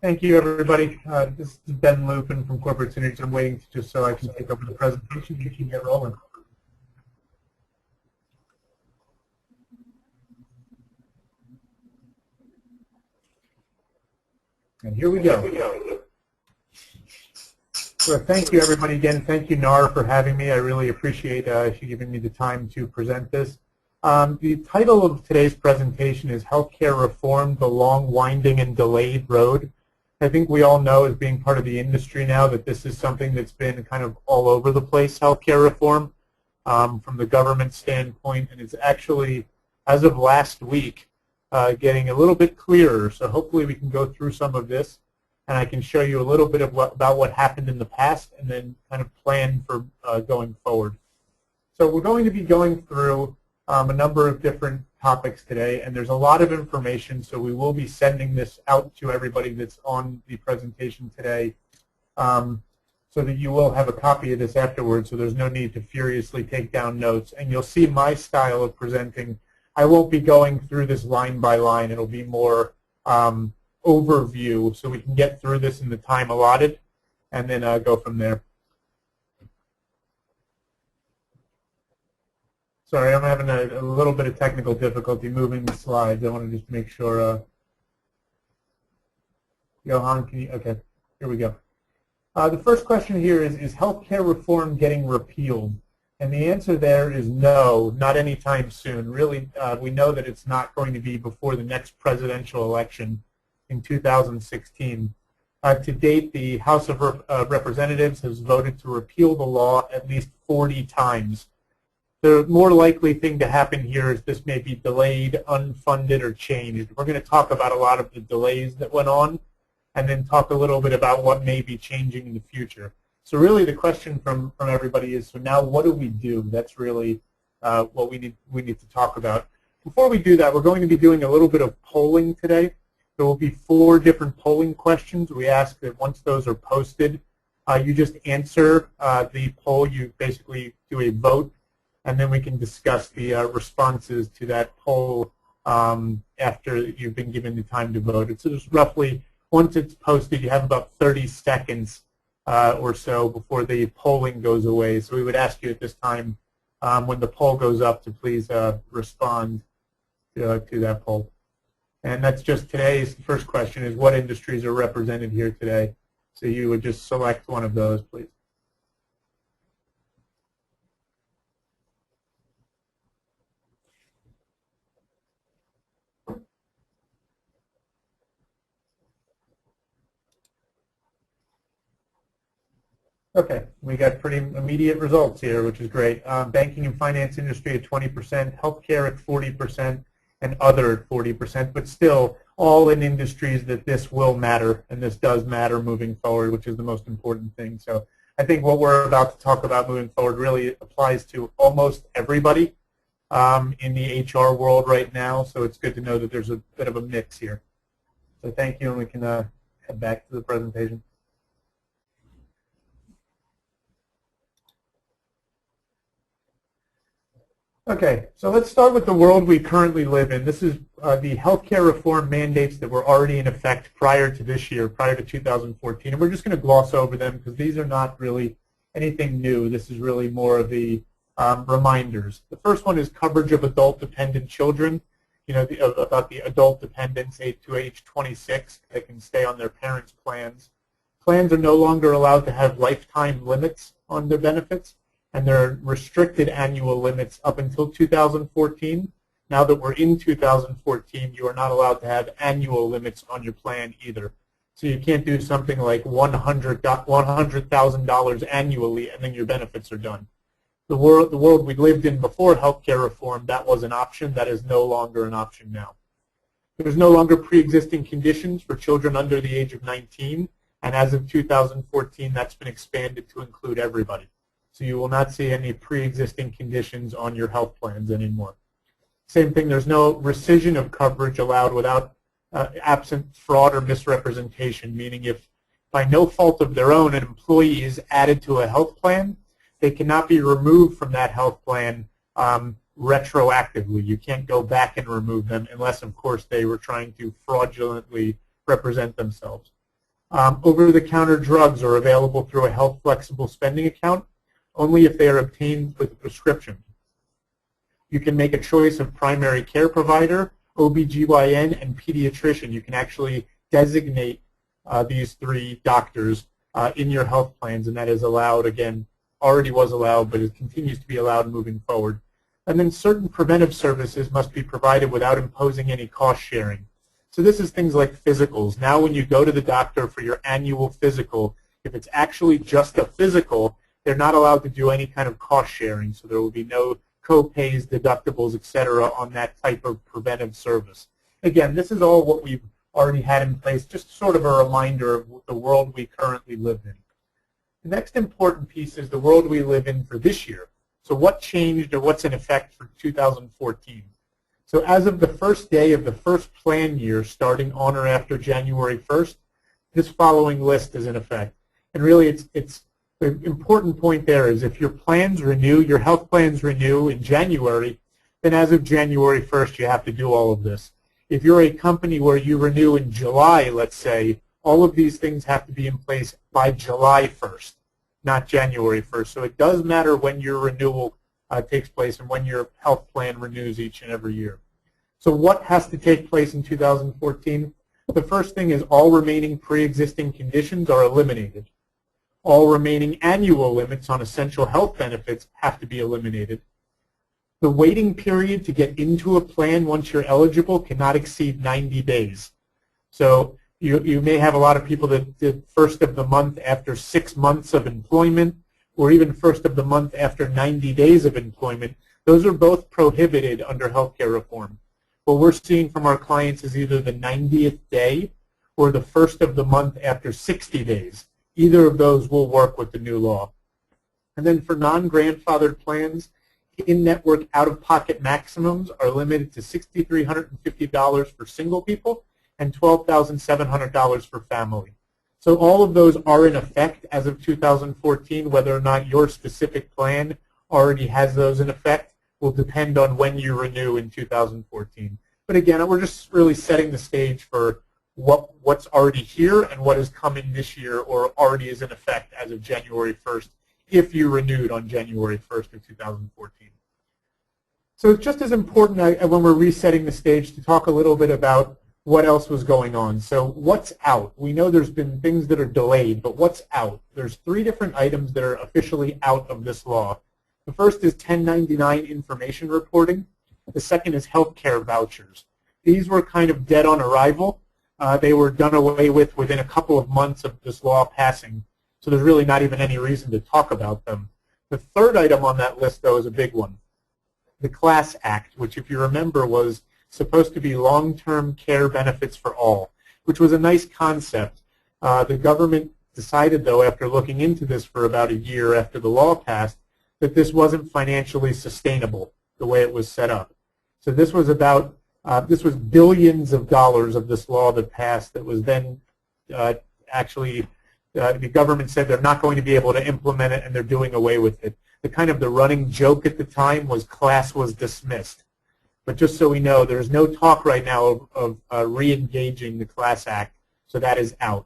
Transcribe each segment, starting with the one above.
Thank you, everybody. This is Ben Lupin from Corporate Synergies. I'm waiting just so I can take over the presentation. You can get rolling. And here we go. So thank you, everybody, again. Thank you, NAR, for having me. I really appreciate you giving me the time to present this. The title of today's presentation is Healthcare Reform, the Long, Winding, and Delayed Road. I think we all know, as being part of the industry now, that this is something that's been kind of all over the place, healthcare reform, from the government standpoint, and it's actually, as of last week, getting a little bit clearer. So hopefully we can go through some of this, and I can show you a little bit of about what happened in the past, and then kind of plan for going forward. So we're going to be going through a number of different topics today, and there's a lot of information, so we will be sending this out to everybody that's on the presentation today, so that you will have a copy of this afterwards, so there's no need to furiously take down notes. And you'll see my style of presenting. I won't be going through this line by line. It'll be more overview, so we can get through this in the time allotted, and then go from there. Sorry, I'm having a little bit of technical difficulty moving the slides. I want to just make sure. Johan, can you? Okay, here we go. The first question here is healthcare reform getting repealed? And the answer there is no, not anytime soon. Really, we know that it's not going to be before the next presidential election in 2016. To date, the House of Representatives has voted to repeal the law at least 40 times. The more likely thing to happen here is this may be delayed, unfunded, or changed. We're going to talk about a lot of the delays that went on, and then talk a little bit about what may be changing in the future. So really the question from everybody is, so now what do we do? That's really what we need to talk about. Before we do that, we're going to be doing a little bit of polling today. There will be 4 different polling questions. We ask that once those are posted, you just answer the poll. You basically do a vote, and then we can discuss the responses to that poll after you've been given the time to vote. So just roughly, once it's posted, you have about 30 seconds or so before the polling goes away. So we would ask you at this time, when the poll goes up, to please respond to that poll. And that's just today's first question is what industries are represented here today. So you would just select one of those, please. Okay, we got pretty immediate results here, which is great. Banking and finance industry at 20%, healthcare at 40%, and other at 40%, but still all in industries that this will matter, and this does matter moving forward, which is the most important thing. So I think what we're about to talk about moving forward really applies to almost everybody in the HR world right now, so it's good to know that there's a bit of a mix here. So thank you, and we can head back to the presentation. Okay, so let's start with the world we currently live in. This is the healthcare reform mandates that were already in effect prior to this year, prior to 2014. And we're just going to gloss over them because these are not really anything new. This is really more of the reminders. The first one is coverage of adult-dependent children. You know, about the adult dependents to age 26 that can stay on their parents' plans. Plans are no longer allowed to have lifetime limits on their benefits, and there are restricted annual limits up until 2014. Now that we're in 2014, you are not allowed to have annual limits on your plan either. So you can't do something like $100,000 annually and then your benefits are done. The world we lived in before healthcare reform, that was an option. That is no longer an option now. There's no longer pre-existing conditions for children under the age of 19, and as of 2014, that's been expanded to include everybody. So you will not see any pre-existing conditions on your health plans anymore. Same thing, there's no rescission of coverage allowed without absent fraud or misrepresentation, meaning if by no fault of their own an employee is added to a health plan, they cannot be removed from that health plan retroactively. You can't go back and remove them unless, of course, they were trying to fraudulently represent themselves. Over-the-counter drugs are available through a health flexible spending account only if they are obtained with a prescription. You can make a choice of primary care provider, OBGYN, and pediatrician. You can actually designate these three doctors in your health plans, and that is allowed, again, already was allowed, but it continues to be allowed moving forward. And then certain preventive services must be provided without imposing any cost sharing. So this is things like physicals. Now when you go to the doctor for your annual physical, if it's actually just a physical, they're not allowed to do any kind of cost sharing. So there will be no co-pays, deductibles, etc. on that type of preventive service. Again, this is all what we've already had in place, just sort of a reminder of the world we currently live in. The next important piece is the world we live in for this year. So what changed or what's in effect for 2014? So as of the first day of the first plan year starting on or after January 1st, this following list is in effect. And really it's the important point there is if your plans renew, your health plans renew in January, then as of January 1st you have to do all of this. If you're a company where you renew in July, let's say, all of these things have to be in place by July 1st, not January 1st. So it does matter when your renewal takes place and when your health plan renews each and every year. So what has to take place in 2014? The first thing is all remaining pre-existing conditions are eliminated. All remaining annual limits on essential health benefits have to be eliminated. The waiting period to get into a plan once you're eligible cannot exceed 90 days. So you may have a lot of people that did first of the month after 6 months of employment, or even first of the month after 90 days of employment. Those are both prohibited under healthcare reform. What we're seeing from our clients is either the 90th day or the first of the month after 60 days. Either of those will work with the new law. And then for non-grandfathered plans, in-network out-of-pocket maximums are limited to $6,350 for single people and $12,700 for family. So all of those are in effect as of 2014. Whether or not your specific plan already has those in effect will depend on when you renew in 2014. But again, we're just really setting the stage for what's already here and what is coming this year or already is in effect as of January 1st if you renewed on January 1st of 2014. So it's just as important when we're resetting the stage to talk a little bit about what else was going on. So what's out? We know there's been things that are delayed, but what's out? There's 3 different items that are officially out of this law. The first is 1099 information reporting. The second is healthcare vouchers. These were kind of dead on arrival. They were done away with within a couple of months of this law passing, so there's really not even any reason to talk about them. The third item on that list, though, is a big one. The Class Act, which, if you remember, was supposed to be long-term care benefits for all, which was a nice concept. The government decided, though, after looking into this for about a year after the law passed, that this wasn't financially sustainable the way it was set up. So this was about this was billions of dollars of this law that passed that was then actually the government said they're not going to be able to implement it and they're doing away with it. The running joke at the time was class was dismissed. But just so we know, there's no talk right now of re-engaging the Class Act, so that is out.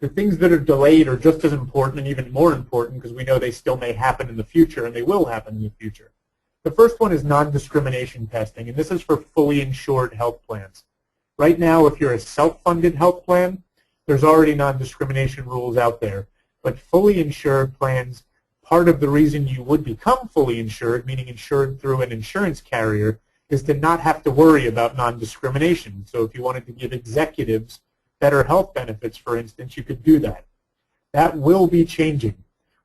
The things that are delayed are just as important and even more important because we know they still may happen in the future and they will happen in the future. The first one is non-discrimination testing, and this is for fully insured health plans. Right now, if you're a self-funded health plan, there's already non-discrimination rules out there. But fully insured plans, part of the reason you would become fully insured, meaning insured through an insurance carrier, is to not have to worry about non-discrimination. So if you wanted to give executives better health benefits, for instance, you could do that. That will be changing.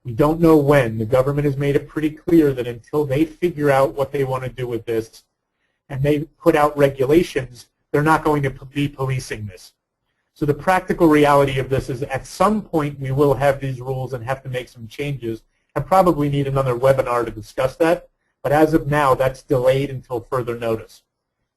We don't know when. The government has made it pretty clear that until they figure out what they want to do with this and they put out regulations, they're not going to be policing this. So the practical reality of this is at some point we will have these rules and have to make some changes and probably need another webinar to discuss that. But as of now, that's delayed until further notice.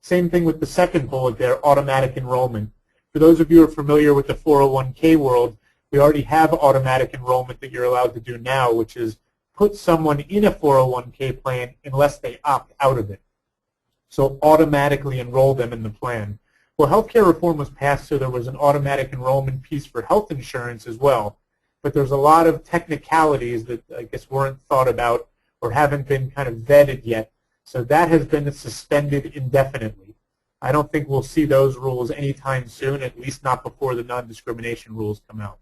Same thing with the second bullet there, automatic enrollment. For those of you who are familiar with the 401k world, we already have automatic enrollment that you're allowed to do now, which is put someone in a 401k plan unless they opt out of it. So automatically enroll them in the plan. Well, healthcare reform was passed so there was an automatic enrollment piece for health insurance as well. But there's a lot of technicalities that I guess weren't thought about or haven't been kind of vetted yet. So that has been suspended indefinitely. I don't think we'll see those rules anytime soon, at least not before the non-discrimination rules come out.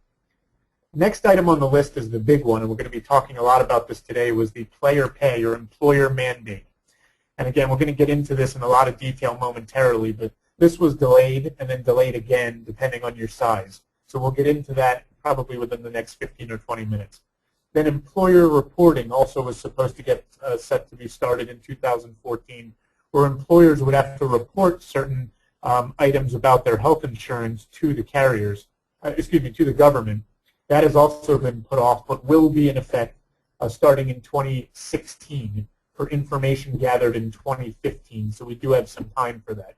Next item on the list is the big one, and we're going to be talking a lot about this today, was the player pay or employer mandate. And again, we're going to get into this in a lot of detail momentarily, but this was delayed and then delayed again depending on your size. So we'll get into that probably within the next 15 or 20 minutes. Then employer reporting also was supposed to get set to be started in 2014, where employers would have to report certain items about their health insurance to the carriers, to the government. That has also been put off, but will be in effect starting in 2016 for information gathered in 2015. So we do have some time for that.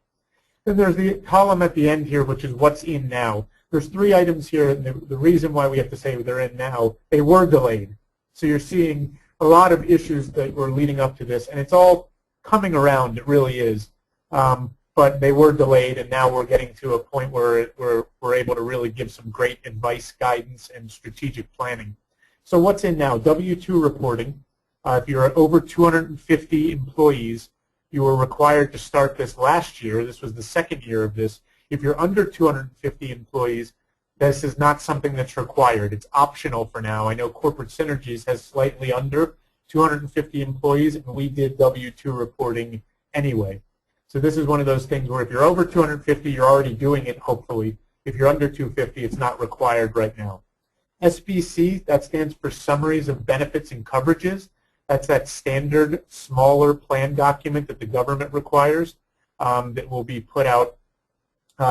Then there's the column at the end here, which is what's in now. There's three items here, and the reason why we have to say they're in now, they were delayed. So you're seeing a lot of issues that were leading up to this, and it's all coming around, it really is. But they were delayed, and now we're getting to a point where we're able to really give some great advice, guidance, and strategic planning. So what's in now? W-2 reporting. If you're over 250 employees, you were required to start this last year. This was the second year of this. If you're under 250 employees, this is not something that's required. It's optional for now. I know Corporate Synergies has slightly under 250 employees, and we did W-2 reporting anyway. So this is one of those things where if you're over 250, you're already doing it, hopefully. If you're under 250, it's not required right now. SBC, that stands for Summaries of Benefits and Coverages. That's that standard, smaller plan document that the government requires that will be put out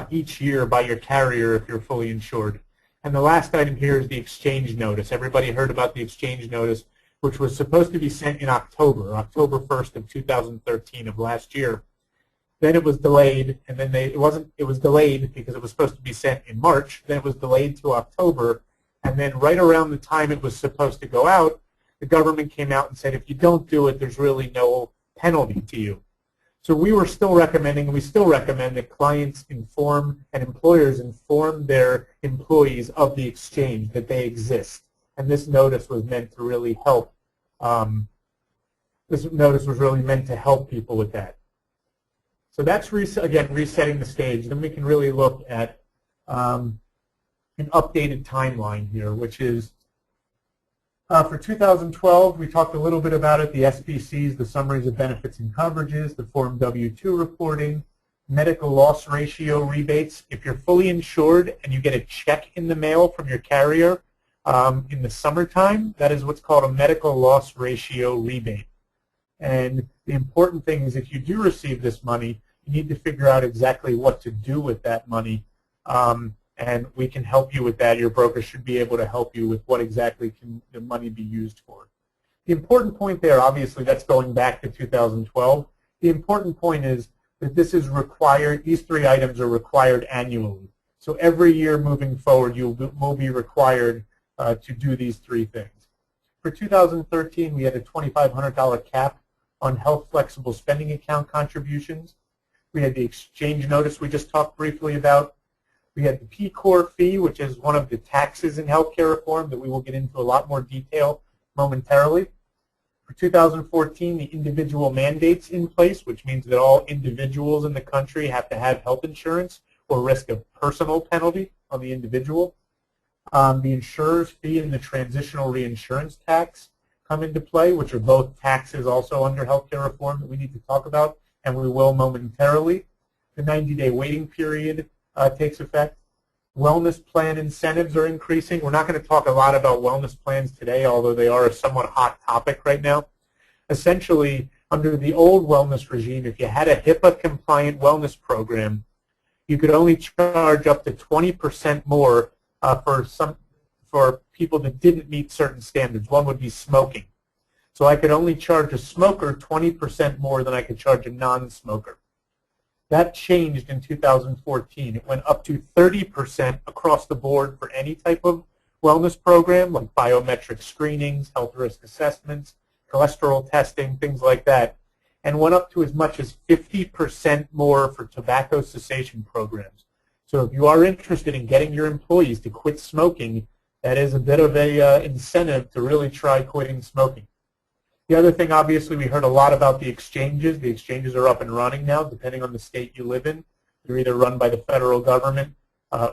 each year by your carrier if you're fully insured. And the last item here is the exchange notice. Everybody heard about the exchange notice, which was supposed to be sent in October 1st of 2013 of last year. Then it was delayed, and then it was delayed because it was supposed to be sent in March. Then it was delayed to October, and then right around the time it was supposed to go out, the government came out and said, if you don't do it, there's really no penalty to you. So we were still recommending, and we still recommend that clients inform and employers inform their employees of the exchange, that they exist. And this notice was meant to really help. This notice was really meant to help people with that. So that's, again, resetting the stage. Then we can really look at an updated timeline here, which is for 2012, we talked a little bit about it, the SBCs, the Summaries of Benefits and Coverages, the Form W-2 reporting, medical loss ratio rebates. If you're fully insured and you get a check in the mail from your carrier in the summertime, that is what's called a medical loss ratio rebate. And the important thing is if you do receive this money, you need to figure out exactly what to do with that money, and we can help you with that. Your broker should be able to help you with what exactly can the money be used for. The important point there, obviously, that's going back to 2012. The important point is that this is required, these three items are required annually. So every year moving forward, you will be required to do these three things. For 2013, we had a $2,500 cap on health flexible spending account contributions. We had the exchange notice we just talked briefly about. We had the P-Corps fee, which is one of the taxes in healthcare reform that we will get into a lot more detail momentarily. For 2014, the individual mandates in place, which means that all individuals in the country have to have health insurance or risk of personal penalty on the individual. The insurer's fee and the transitional reinsurance tax come into play, which are both taxes also under healthcare reform that we need to talk about, and we will momentarily. The 90-day waiting period takes effect. Wellness plan incentives are increasing. We're not going to talk a lot about wellness plans today, although they are a somewhat hot topic right now. Essentially, under the old wellness regime, if you had a HIPAA-compliant wellness program, you could only charge up to 20% more for people that didn't meet certain standards. One would be smoking. So I could only charge a smoker 20% more than I could charge a non-smoker. That changed in 2014. It went up to 30% across the board for any type of wellness program, like biometric screenings, health risk assessments, cholesterol testing, things like that. and went up to as much as 50% more for tobacco cessation programs. So if you are interested in getting your employees to quit smoking, that is a bit of a incentive to really try quitting smoking. The other thing, obviously, we heard a lot about the exchanges. The exchanges are up and running now, depending on the state you live in. They're either run by the federal government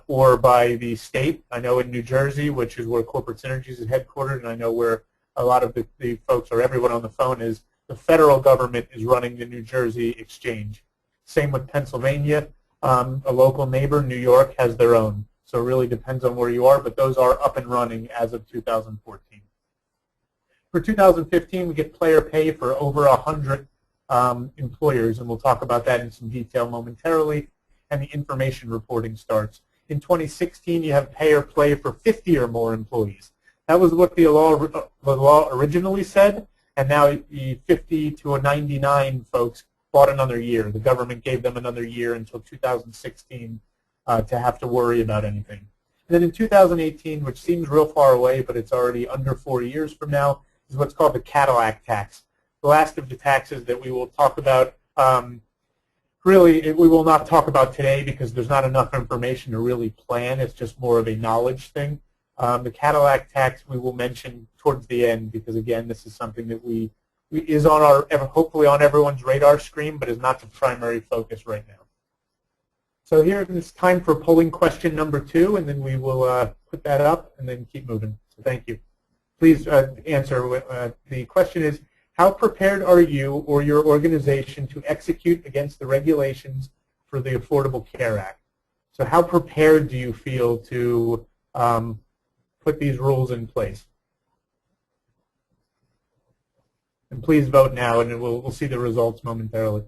or by the state. I know in New Jersey, which is where Corporate Synergies is headquartered, and I know where a lot of the folks or everyone on the phone is, the federal government is running the New Jersey exchange. Same with Pennsylvania. A local neighbor, New York, has their own. So it really depends on where you are, but those are up and running as of 2014. For 2015, we get player pay for over 100 employers, and we'll talk about that in some detail momentarily, and the information reporting starts. In 2016, you have pay or play for 50 or more employees. That was what the law originally said, and now the 50 to 99 folks bought another year. The government gave them another year until 2016 to have to worry about anything. And then in 2018, which seems real far away, but it's already under 4 years from now, is what's called the Cadillac tax. The last of the taxes that we will talk about, we will not talk about today because there's not enough information to really plan. It's just more of a knowledge thing. The Cadillac tax we will mention towards the end because, again, this is something that is on hopefully on everyone's radar screen, but is not the primary focus right now. So here it's time for polling question number 2, and then we will put that up and then keep moving. So thank you. Please answer. The question is, how prepared are you or your organization to execute against the regulations for the Affordable Care Act? So how prepared do you feel to put these rules in place? And please vote now, and we'll see the results momentarily.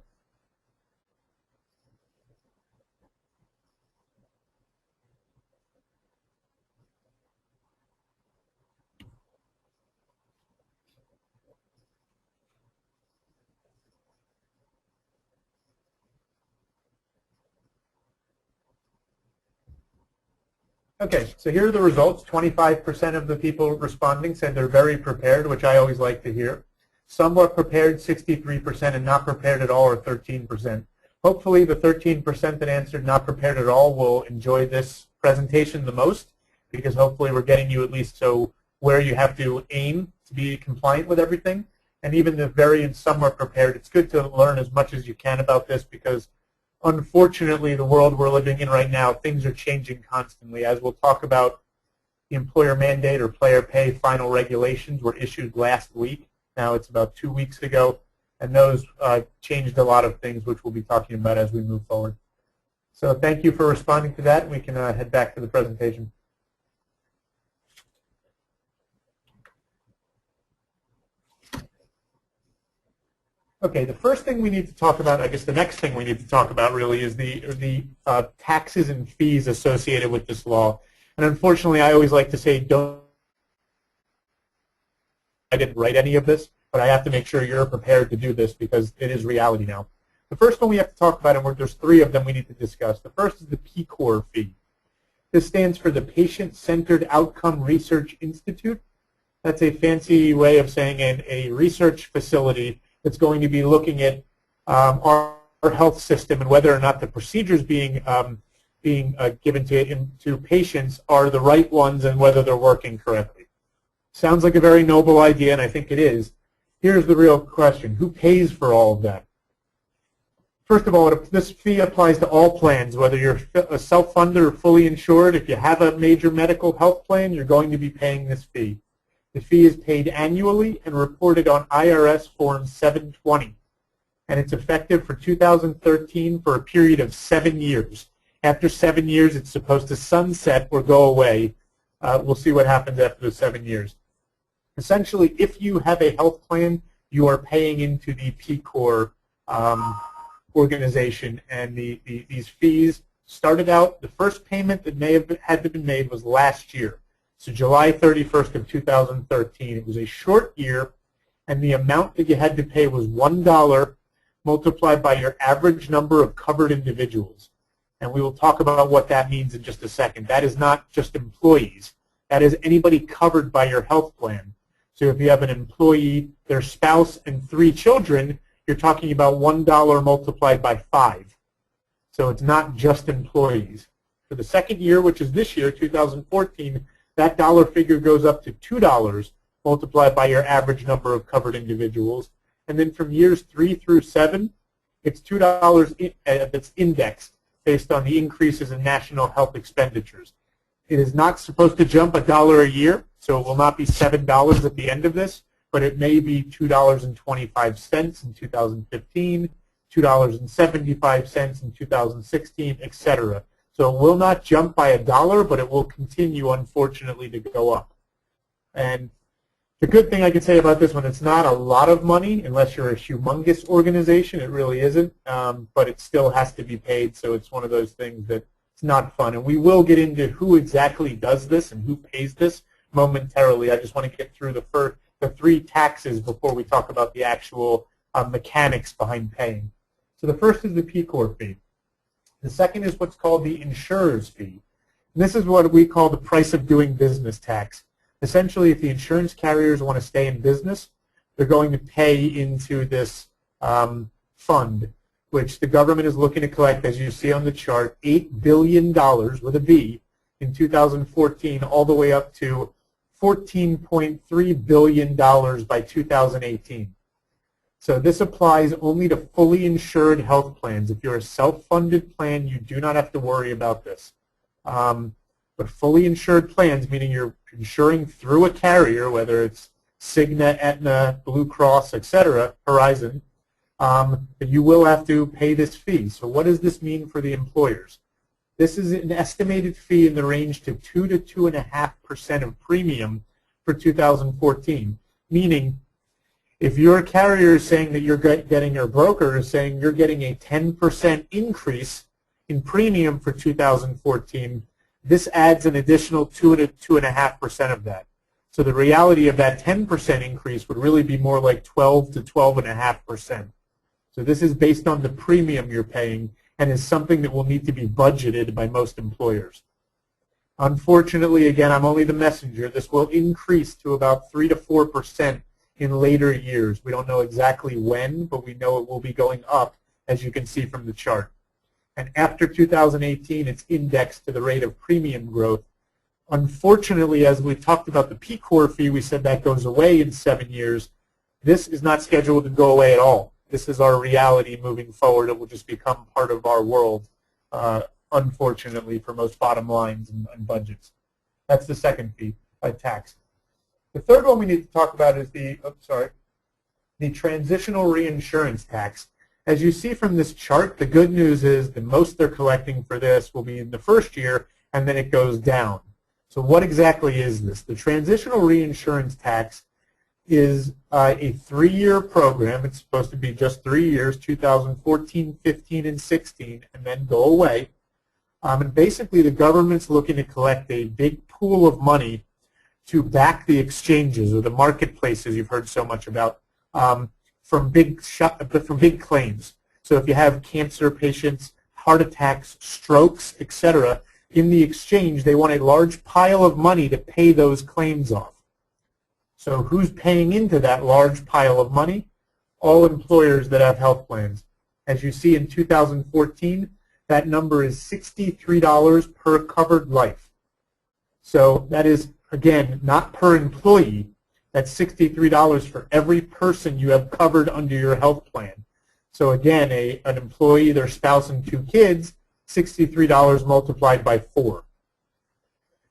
Okay, so here are the results. 25% of the people responding said they're very prepared, which I always like to hear. Somewhat prepared, 63%, and not prepared at all, or 13%. Hopefully the 13% that answered not prepared at all will enjoy this presentation the most, because hopefully we're getting you at least so where you have to aim to be compliant with everything. And even the very and somewhat prepared, it's good to learn as much as you can about this because unfortunately, the world we're living in right now, things are changing constantly. As we'll talk about, the employer mandate or player pay final regulations were issued last week. Now it's about 2 weeks ago, and those changed a lot of things, which we'll be talking about as we move forward. So thank you for responding to that. We can head back to the presentation. Okay, the first thing we need to talk about, I guess the next thing we need to talk about really is the taxes and fees associated with this law. And unfortunately, I always like to say, I didn't write any of this, but I have to make sure you're prepared to do this because it is reality now. The first one we have to talk about, and there's 3 of them we need to discuss. The first is the PCOR fee. This stands for the Patient-Centered Outcome Research Institute. That's a fancy way of saying a research facility that's going to be looking at our health system and whether or not the procedures being given to patients are the right ones and whether they're working correctly. Sounds like a very noble idea, and I think it is. Here's the real question. Who pays for all of that? First of all, this fee applies to all plans, whether you're a self-funded or fully insured. If you have a major medical health plan, you're going to be paying this fee. The fee is paid annually and reported on IRS Form 720, and it's effective for 2013 for a period of 7 years. After 7 years, it's supposed to sunset or go away. We'll see what happens after the 7 years. Essentially, if you have a health plan, you are paying into the PCOR organization, and these fees started out, the first payment that may have had to be made was last year. So July 31st of 2013. It was a short year, and the amount that you had to pay was $1 multiplied by your average number of covered individuals. And we will talk about what that means in just a second. That is not just employees. That is anybody covered by your health plan. So if you have an employee, their spouse, and 3 children, you're talking about $1 multiplied by 5. So it's not just employees. For the second year, which is this year, 2014, that dollar figure goes up to $2 multiplied by your average number of covered individuals. And then from years 3 through 7, it's $2 that's indexed based on the increases in national health expenditures. It is not supposed to jump $1 a year, so it will not be $7 at the end of this, but it may be $2.25 in 2015, $2.75 in 2016, etc. So it will not jump by $1, but it will continue, unfortunately, to go up. And the good thing I can say about this one, it's not a lot of money unless you're a humongous organization. It really isn't, but it still has to be paid, so it's one of those things that it's not fun. And we will get into who exactly does this and who pays this momentarily. I just want to get through the 3 taxes before we talk about the actual mechanics behind paying. So the first is the P Corp fee. The second is what's called the insurer's fee. And this is what we call the price of doing business tax. Essentially, if the insurance carriers want to stay in business, they're going to pay into this fund, which the government is looking to collect, as you see on the chart, $8 billion with a B in 2014, all the way up to $14.3 billion by 2018. So this applies only to fully insured health plans. If you're a self-funded plan, you do not have to worry about this. But fully insured plans, meaning you're insuring through a carrier, whether it's Cigna, Aetna, Blue Cross, etc., Horizon, you will have to pay this fee. So what does this mean for the employers? This is an estimated fee in the range to 2 to 2.5% of premium for 2014, meaning if your carrier is saying that you're getting, your broker is saying you're getting a 10% increase in premium for 2014, this adds an additional 2 to 2.5% of that. So the reality of that 10% increase would really be more like 12 to 12.5%. So this is based on the premium you're paying and is something that will need to be budgeted by most employers. Unfortunately, again, I'm only the messenger. This will increase to about 3 to 4% in later years. We don't know exactly when, but we know it will be going up, as you can see from the chart. And after 2018, it's indexed to the rate of premium growth. Unfortunately, as we talked about the P Corp fee, we said that goes away in 7 years. This is not scheduled to go away at all. This is our reality moving forward. It will just become part of our world, unfortunately, for most bottom lines and budgets. That's the second fee, tax. The third one we need to talk about is the transitional reinsurance tax. As you see from this chart, the good news is the most they're collecting for this will be in the first year, and then it goes down. So what exactly is this? The transitional reinsurance tax is a 3-year program. It's supposed to be just 3 years, 2014, 15, and 16, and then go away. And basically the government's looking to collect a big pool of money to back the exchanges or the marketplaces you've heard so much about from big claims. So if you have cancer patients, heart attacks, strokes, etc., in the exchange, they want a large pile of money to pay those claims off. So who's paying into that large pile of money? All employers that have health plans. As you see in 2014, that number is $63 per covered life. So that is, again, not per employee. That's $63 for every person you have covered under your health plan. So again, an employee, their spouse, and 2 kids, $63 multiplied by 4.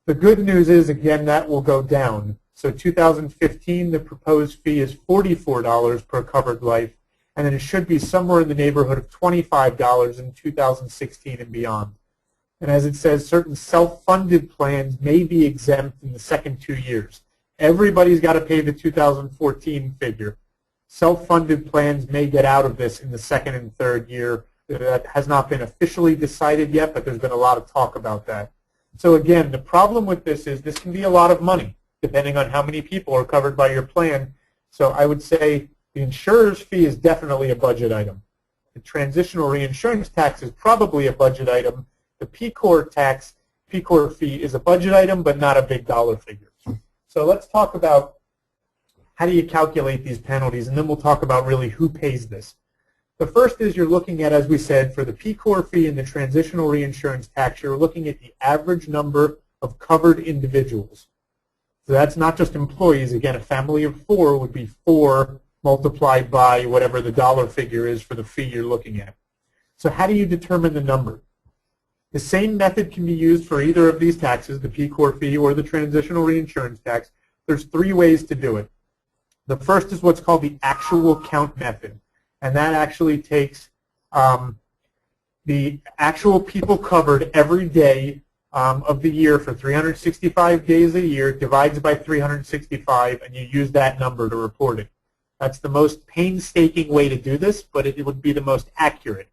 The good news is, again, that will go down. So 2015, the proposed fee is $44 per covered life, and then it should be somewhere in the neighborhood of $25 in 2016 and beyond. And as it says, certain self-funded plans may be exempt in the second 2 years. Everybody's got to pay the 2014 figure. Self-funded plans may get out of this in the second and third year. That has not been officially decided yet, but there's been a lot of talk about that. So again, the problem with this is this can be a lot of money, depending on how many people are covered by your plan. So I would say the insurer's fee is definitely a budget item. The transitional reinsurance tax is probably a budget item. The P Corp fee is a budget item, but not a big dollar figure. So let's talk about how do you calculate these penalties, and then we'll talk about really who pays this. The first is you're looking at, as we said, for the P-Core fee and the transitional reinsurance tax, you're looking at the average number of covered individuals. So that's not just employees. Again, a family of 4 would be 4 multiplied by whatever the dollar figure is for the fee you're looking at. So how do you determine the number? The same method can be used for either of these taxes, the P-Core fee or the transitional reinsurance tax. There's 3 ways to do it. The first is what's called the actual count method, and that actually takes the actual people covered every day of the year for 365 days a year, divides by 365, and you use that number to report it. That's the most painstaking way to do this, but it would be the most accurate.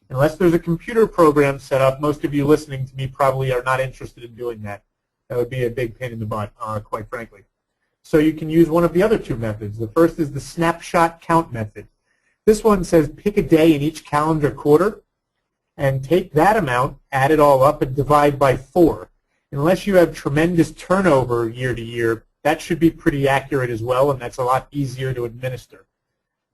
Unless there's a computer program set up, most of you listening to me probably are not interested in doing that. That would be a big pain in the butt, quite frankly. So you can use one of the other 2 methods. The first is the snapshot count method. This one says pick a day in each calendar quarter and take that amount, add it all up, and divide by 4. Unless you have tremendous turnover year to year, that should be pretty accurate as well, and that's a lot easier to administer.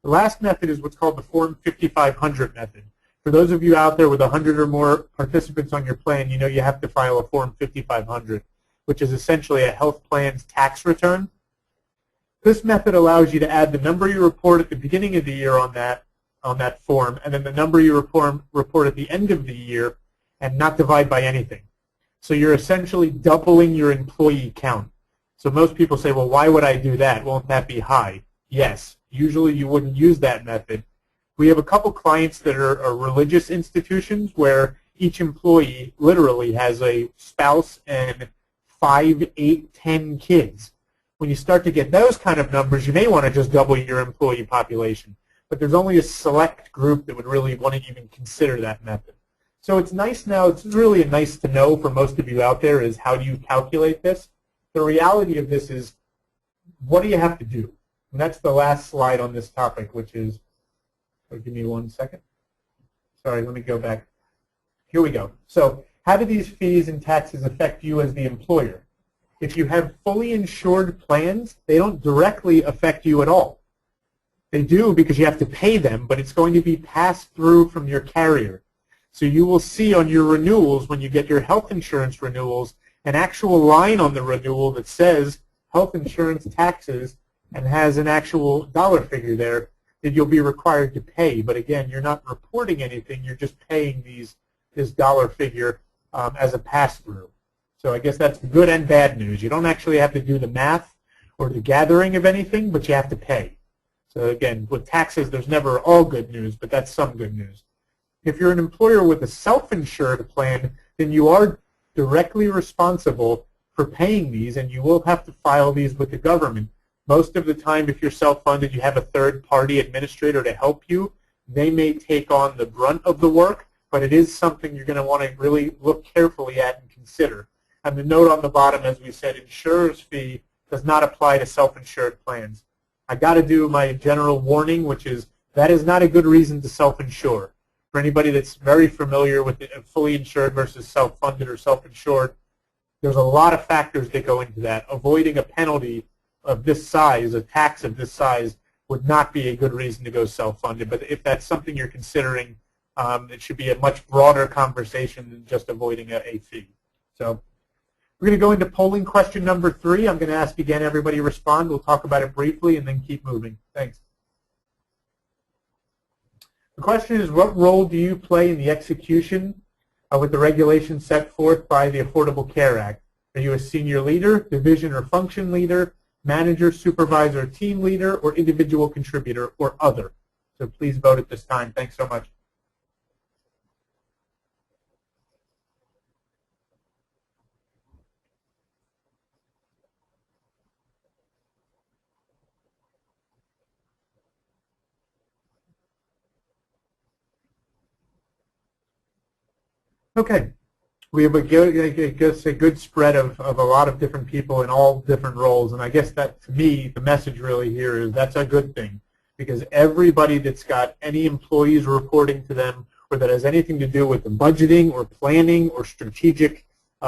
The last method is what's called the Form 5500 method. For those of you out there with 100 or more participants on your plan, you know you have to file a Form 5500, which is essentially a health plan's tax return. This method allows you to add the number you report at the beginning of the year on that form, and then the number you report at the end of the year, and not divide by anything. So you're essentially doubling your employee count. So most people say, well, why would I do that? Won't that be high? Yes. Usually you wouldn't use that method. We have a couple clients that are religious institutions where each employee literally has a spouse and 5, 8, 10 kids. When you start to get those kind of numbers, you may want to just double your employee population. But there's only a select group that would really want to even consider that method. So it's nice now, it's really nice to know for most of you out there is how do you calculate this? The reality of this is, what do you have to do? And that's the last slide on this topic, which is, give me 1 second. Sorry, let me go back. Here we go. So how do these fees and taxes affect you as the employer? If you have fully insured plans, they don't directly affect you at all. They do because you have to pay them, but it's going to be passed through from your carrier. So you will see on your renewals, when you get your health insurance renewals, an actual line on the renewal that says health insurance taxes and has an actual dollar figure there that you'll be required to pay. But again, you're not reporting anything. You're just paying this dollar figure as a pass-through. So I guess that's good and bad news. You don't actually have to do the math or the gathering of anything, but you have to pay. So again, with taxes, there's never all good news, but that's some good news. If you're an employer with a self-insured plan, then you are directly responsible for paying these, and you will have to file these with the government. Most of the time, if you're self-funded, you have a third-party administrator to help you. They may take on the brunt of the work, but it is something you're going to want to really look carefully at and consider. And the note on the bottom, as we said, insurer's fee does not apply to self-insured plans. I got to do my general warning, which is that is not a good reason to self-insure. For anybody that's very familiar with it, fully insured versus self-funded or self-insured, there's a lot of factors that go into that. Avoiding a penalty of this size, a tax of this size, would not be a good reason to go self-funded. But if that's something you're considering, it should be a much broader conversation than just avoiding a fee. So we're going to go into polling question number 3. I'm going to ask again everybody respond. We'll talk about it briefly and then keep moving. Thanks. The question is, what role do you play in the execution with the regulations set forth by the Affordable Care Act? Are you a senior leader, division or function leader, manager, supervisor, team leader, or individual contributor, or other? So please vote at this time. Thanks so much. Okay, we have a good spread of a lot of different people in all different roles, and I guess that, to me, the message really here is that's a good thing, because everybody that's got any employees reporting to them or that has anything to do with the budgeting or planning or strategic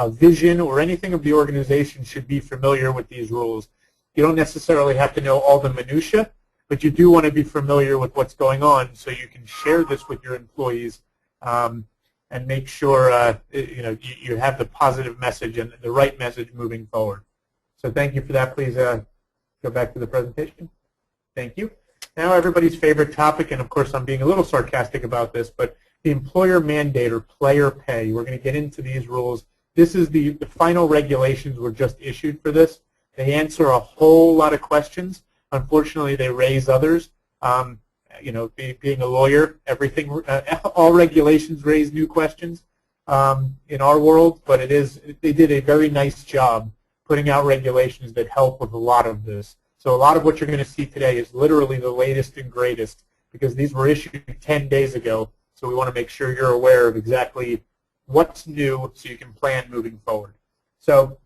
vision or anything of the organization should be familiar with these rules. You don't necessarily have to know all the minutia, but you do want to be familiar with what's going on so you can share this with your employees and make sure you have the positive message and the right message moving forward. So thank you for that. Please go back to the presentation. Thank you. Now everybody's favorite topic, and of course I'm being a little sarcastic about this, but the employer mandate or player pay. We're going to get into these rules. This is the final regulations were just issued for this. They answer a whole lot of questions. Unfortunately, they raise others. Being a lawyer, all regulations raise new questions in our world, but they did a very nice job putting out regulations that help with a lot of this. So a lot of what you're going to see today is literally the latest and greatest because these were issued 10 days ago. So we want to make sure you're aware of exactly what's new so you can plan moving forward. So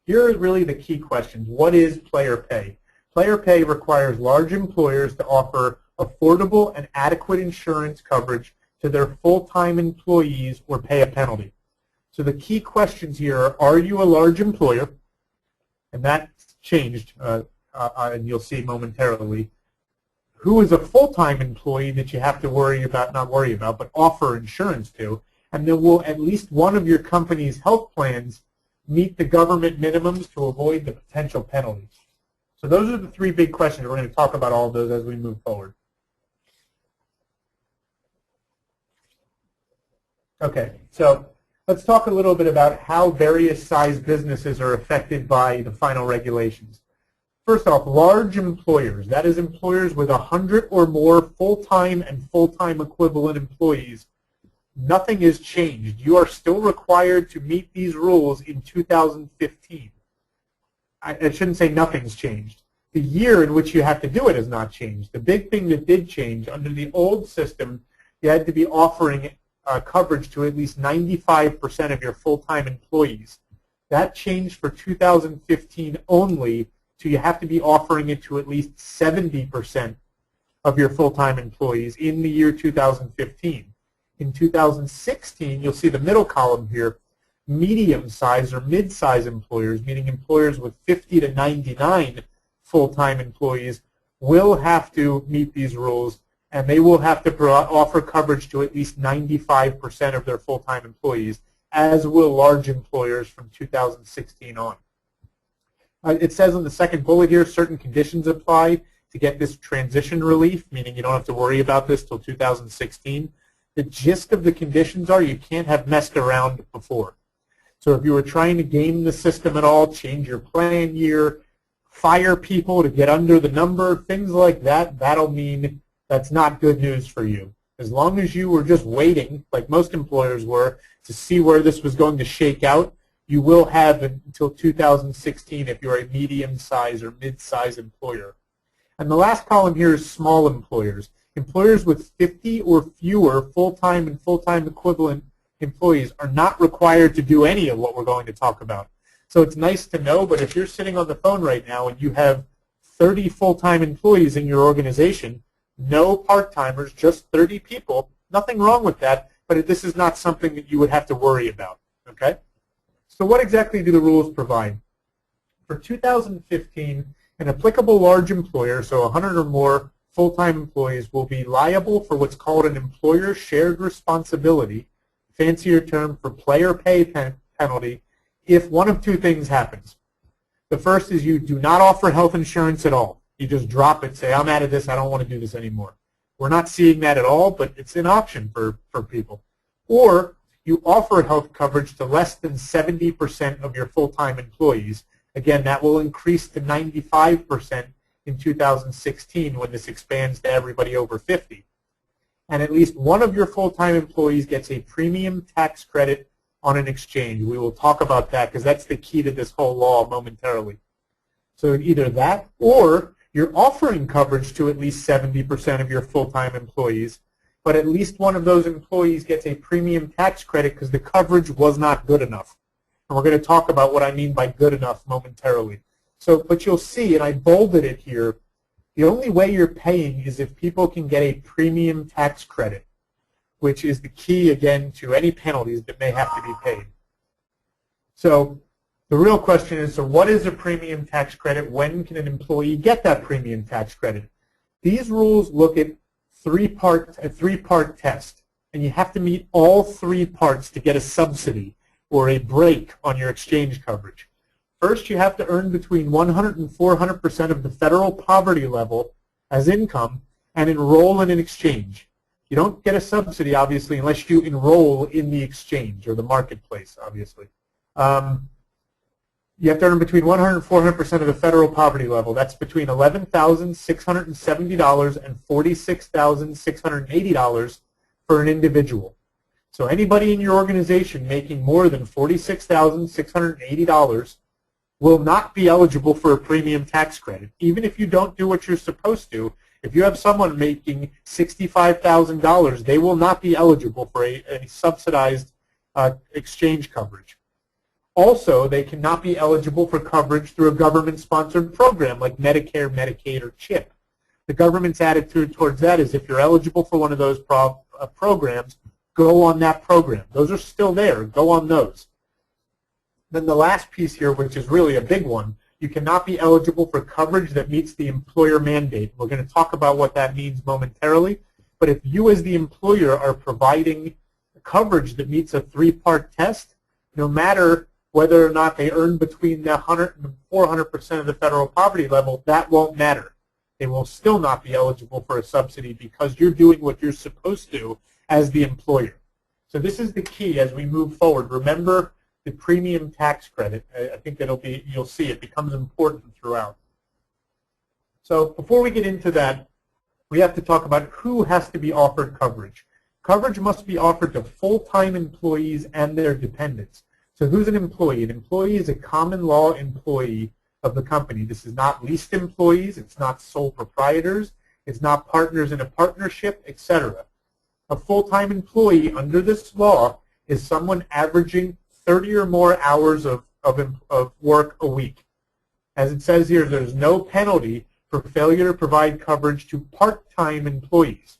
here are really the key questions. What is player pay? Player pay requires large employers to offer affordable and adequate insurance coverage to their full-time employees or pay a penalty. So the key questions here are you a large employer? And that's changed, and you'll see momentarily. Who is a full-time employee that you have to not worry about, but offer insurance to? And then will at least one of your company's health plans meet the government minimums to avoid the potential penalties? So those are the three big questions. We're going to talk about all of those as we move forward. Okay, so let's talk a little bit about how various size businesses are affected by the final regulations. First off, large employers, that is employers with 100 or more full-time and full-time equivalent employees, nothing has changed. You are still required to meet these rules in 2015. I shouldn't say nothing's changed. The year in which you have to do it has not changed. The big thing that did change, under the old system, you had to be offering coverage to at least 95% of your full-time employees. That changed for 2015 only, so you have to be offering it to at least 70% of your full-time employees in the year 2015. In 2016, you'll see the middle column here, medium-sized or mid-sized employers, meaning employers with 50 to 99 full-time employees, will have to meet these rules, and they will have to offer coverage to at least 95% of their full-time employees, as will large employers from 2016 on. It says in the second bullet here, certain conditions apply to get this transition relief, meaning you don't have to worry about this till 2016. The gist of the conditions are you can't have messed around before. So if you were trying to game the system at all, change your plan year, fire people to get under the number, things like that, that'll mean that's not good news for you. As long as you were just waiting, like most employers were, to see where this was going to shake out, you will have until 2016 if you're a medium-sized or mid-sized employer. And the last column here is small employers. Employers with 50 or fewer full-time and full-time equivalent employees are not required to do any of what we're going to talk about. So it's nice to know, but if you're sitting on the phone right now and you have 30 full-time employees in your organization, no part-timers, just 30 people, nothing wrong with that, but this is not something that you would have to worry about, okay? So what exactly do the rules provide? For 2015, an applicable large employer, so 100 or more full-time employees, will be liable for what's called an employer shared responsibility, fancier term for player pay penalty, if one of two things happens. The first is you do not offer health insurance at all. You just drop it, say, I'm out of this, I don't want to do this anymore. We're not seeing that at all, but it's an option for people. Or you offer health coverage to less than 70% of your full-time employees. Again, that will increase to 95% in 2016 when this expands to everybody over 50. And at least one of your full-time employees gets a premium tax credit on an exchange. We will talk about that because that's the key to this whole law momentarily. So either that or you're offering coverage to at least 70% of your full-time employees, but at least one of those employees gets a premium tax credit because the coverage was not good enough. And we're going to talk about what I mean by good enough momentarily. So, but you'll see, and I bolded it here, the only way you're paying is if people can get a premium tax credit, which is the key, again, to any penalties that may have to be paid. So the real question is, so what is a premium tax credit? When can an employee get that premium tax credit? These rules look at a three-part test, and you have to meet all three parts to get a subsidy or a break on your exchange coverage. First, you have to earn between 100 and 400% of the federal poverty level as income and enroll in an exchange. You don't get a subsidy, obviously, unless you enroll in the exchange or the marketplace, obviously. You have to earn between 100 and 400% of the federal poverty level. That's between $11,670 and $46,680 for an individual. So anybody in your organization making more than $46,680 will not be eligible for a premium tax credit. Even if you don't do what you're supposed to, if you have someone making $65,000, they will not be eligible for a subsidized exchange coverage. Also, they cannot be eligible for coverage through a government-sponsored program like Medicare, Medicaid, or CHIP. The government's attitude towards that is if you're eligible for one of those programs, go on that program. Those are still there. Go on those. Then the last piece here, which is really a big one, you cannot be eligible for coverage that meets the employer mandate. We're going to talk about what that means momentarily. But if you as the employer are providing coverage that meets a three-part test, no matter whether or not they earn between the 100 and 400% of the federal poverty level, that won't matter. They will still not be eligible for a subsidy because you're doing what you're supposed to as the employer. So this is the key as we move forward. Remember the premium tax credit. I think you'll see it becomes important throughout. So before we get into that, we have to talk about who has to be offered coverage. Coverage must be offered to full-time employees and their dependents. So who's an employee? An employee is a common law employee of the company. This is not leased employees. It's not sole proprietors. It's not partners in a partnership, etc. A full-time employee under this law is someone averaging 30 or more hours of work a week. As it says here, there's no penalty for failure to provide coverage to part-time employees.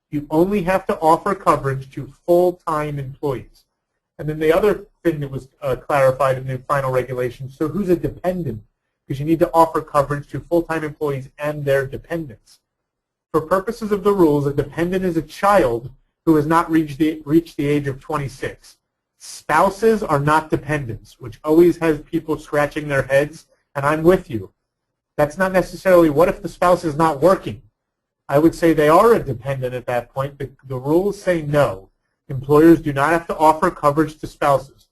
You only have to offer coverage to full-time employees. And then the other thing that was clarified in the final regulation, so who's a dependent? Because you need to offer coverage to full-time employees and their dependents. For purposes of the rules, a dependent is a child who has not reached the age of 26. Spouses are not dependents, which always has people scratching their heads, and I'm with you. That's not necessarily what if the spouse is not working. I would say they are a dependent at that point. The rules say no. Employers do not have to offer coverage to spouses.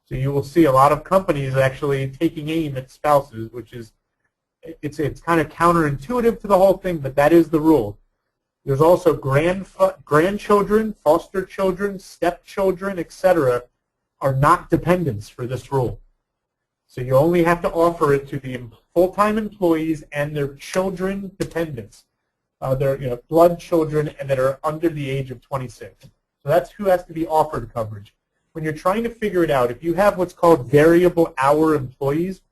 So you will see a lot of companies actually taking aim at spouses, which is it's kind of counterintuitive to the whole thing, but that is the rule. There's also grandchildren, foster children, stepchildren, etc. are not dependents for this rule. So you only have to offer it to the full-time employees and their children dependents, their blood children and that are under the age of 26. So that's who has to be offered coverage. When you're trying to figure it out, if you have what's called variable hour employees,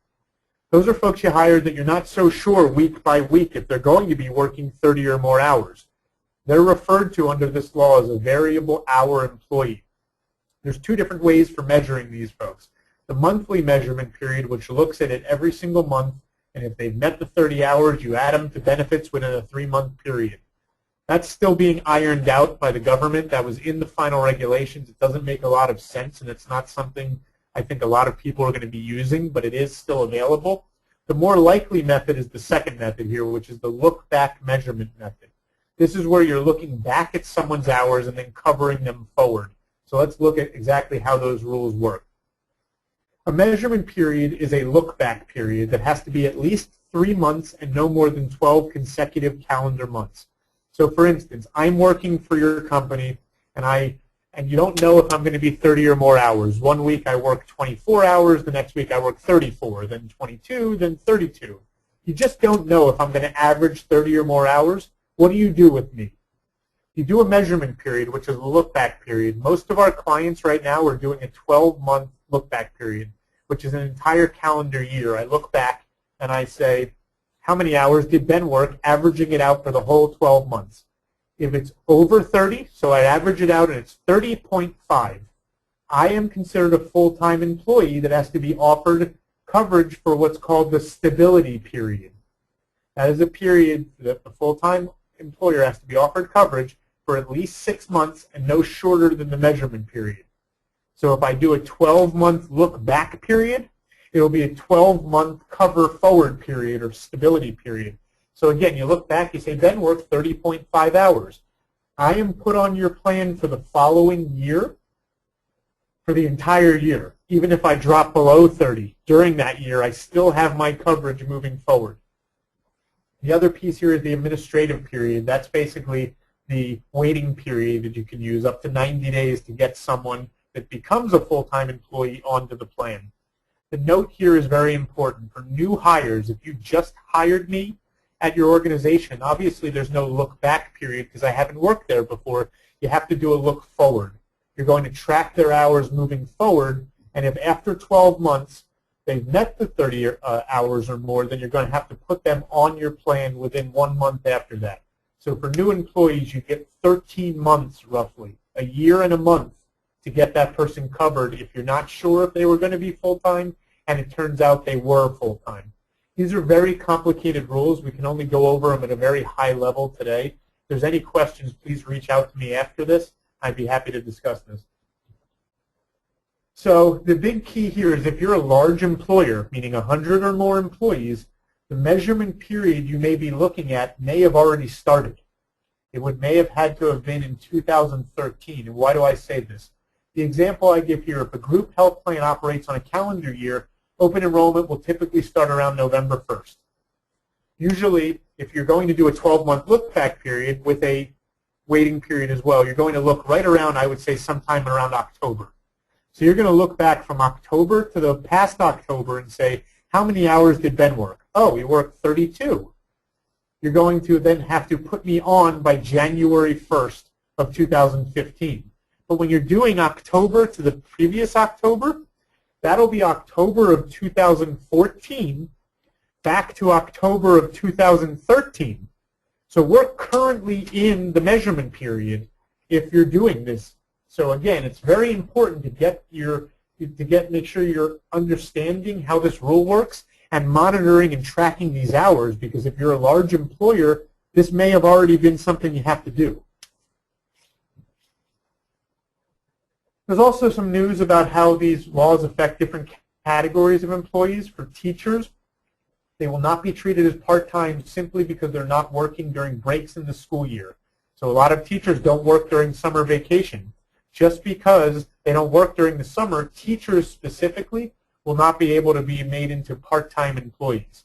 those are folks you hire that you're not so sure week by week if they're going to be working 30 or more hours. They're referred to under this law as a variable hour employee. There's two different ways for measuring these folks. The monthly measurement period, which looks at it every single month, and if they've met the 30 hours, you add them to benefits within a 3-month period. That's still being ironed out by the government. That was in the final regulations. It doesn't make a lot of sense, and it's not something I think a lot of people are going to be using, but it is still available. The more likely method is the second method here, which is the look-back measurement method. This is where you're looking back at someone's hours and then covering them forward. So let's look at exactly how those rules work. A measurement period is a look-back period that has to be at least 3 months and no more than 12 consecutive calendar months. So for instance, I'm working for your company and you don't know if I'm going to be 30 or more hours. One week I work 24 hours, the next week I work 34, then 22, then 32. You just don't know if I'm going to average 30 or more hours. What do you do with me? You do a measurement period, which is a look-back period. Most of our clients right now are doing a 12-month look-back period, which is an entire calendar year. I look back and I say, how many hours did Ben work, averaging it out for the whole 12 months? If it's over 30, so I average it out and it's 30.5, I am considered a full-time employee that has to be offered coverage for what's called the stability period. That is a period that the full-time employer has to be offered coverage for at least 6 months and no shorter than the measurement period. So if I do a 12-month look-back period, it will be a 12-month cover-forward period or stability period. So again, you look back, you say, Ben worked 30.5 hours. I am put on your plan for the following year, for the entire year. Even if I drop below 30 during that year, I still have my coverage moving forward. The other piece here is the administrative period. That's basically the waiting period that you can use, up to 90 days to get someone that becomes a full-time employee onto the plan. The note here is very important. For new hires, if you just hired me at your organization, obviously there's no look-back period because I haven't worked there before. You have to do a look forward. You're going to track their hours moving forward, and if after 12 months they've met the 30 hours or more, then you're going to have to put them on your plan within 1 month after that. So for new employees, you get 13 months roughly, a year and a month to get that person covered if you're not sure if they were going to be full-time and it turns out they were full-time. These are very complicated rules. We can only go over them at a very high level today. If there's any questions, please reach out to me after this. I'd be happy to discuss this. So the big key here is if you're a large employer, meaning 100 or more employees, the measurement period you may be looking at may have already started. It may have had to have been in 2013. And why do I say this? The example I give here, if a group health plan operates on a calendar year, open enrollment will typically start around November 1st. Usually, if you're going to do a 12-month look-back period with a waiting period as well, you're going to look right around, I would say, sometime around October. So you're going to look back from October to the past October and say, how many hours did Ben work? Oh, he worked 32. You're going to then have to put me on by January 1st of 2015. But when you're doing October to the previous October, that'll be October of 2014 back to October of 2013. So we're currently in the measurement period if you're doing this. So again, it's very important to make sure you're understanding how this rule works and monitoring and tracking these hours, because if you're a large employer, this may have already been something you have to do. There's also some news about how these laws affect different categories of employees. For teachers, they will not be treated as part-time simply because they're not working during breaks in the school year. So a lot of teachers don't work during summer vacation. Just because they don't work during the summer, teachers specifically will not be able to be made into part-time employees.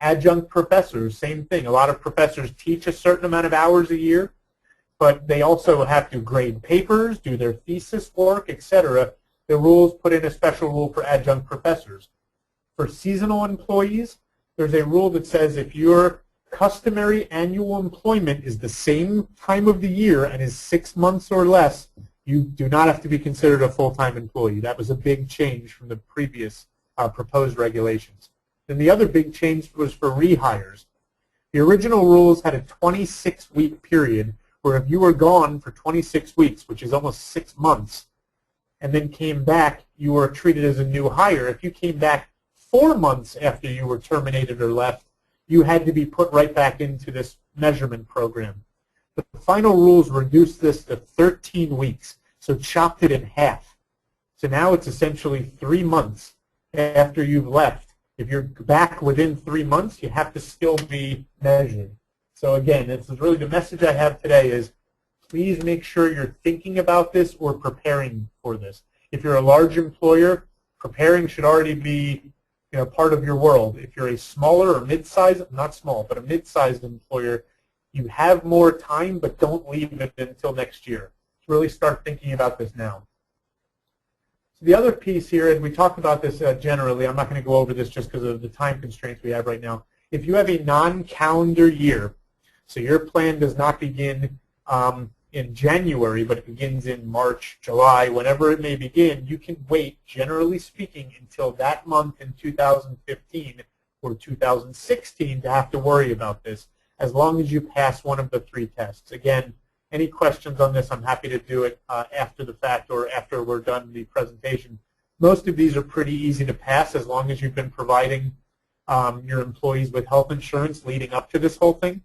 Adjunct professors, same thing. A lot of professors teach a certain amount of hours a year, but they also have to grade papers, do their thesis work, etc. The rules put in a special rule for adjunct professors. For seasonal employees, there's a rule that says if your customary annual employment is the same time of the year and is 6 months or less, you do not have to be considered a full-time employee. That was a big change from the previous proposed regulations. Then the other big change was for rehires. The original rules had a 26-week period where if you were gone for 26 weeks, which is almost 6 months, and then came back, you were treated as a new hire. If you came back 4 months after you were terminated or left, you had to be put right back into this measurement program. The final rules reduced this to 13 weeks, so chopped it in half. So now it's essentially 3 months after you've left. If you're back within 3 months, you have to still be measured. So again, this is really the message I have today is please make sure you're thinking about this or preparing for this. If you're a large employer, preparing should already be part of your world. If you're a smaller or mid-sized, not small, but a mid-sized employer, you have more time, but don't leave it until next year. Really start thinking about this now. So the other piece here, and we talked about this generally, I'm not going to go over this just because of the time constraints we have right now. If you have a non-calendar year, so your plan does not begin in January, but it begins in March, July, whenever it may begin, you can wait, generally speaking, until that month in 2015 or 2016 to have to worry about this, as long as you pass one of the 3 tests. Again, any questions on this, I'm happy to do it after the fact or after we're done the presentation. Most of these are pretty easy to pass as long as you've been providing your employees with health insurance leading up to this whole thing.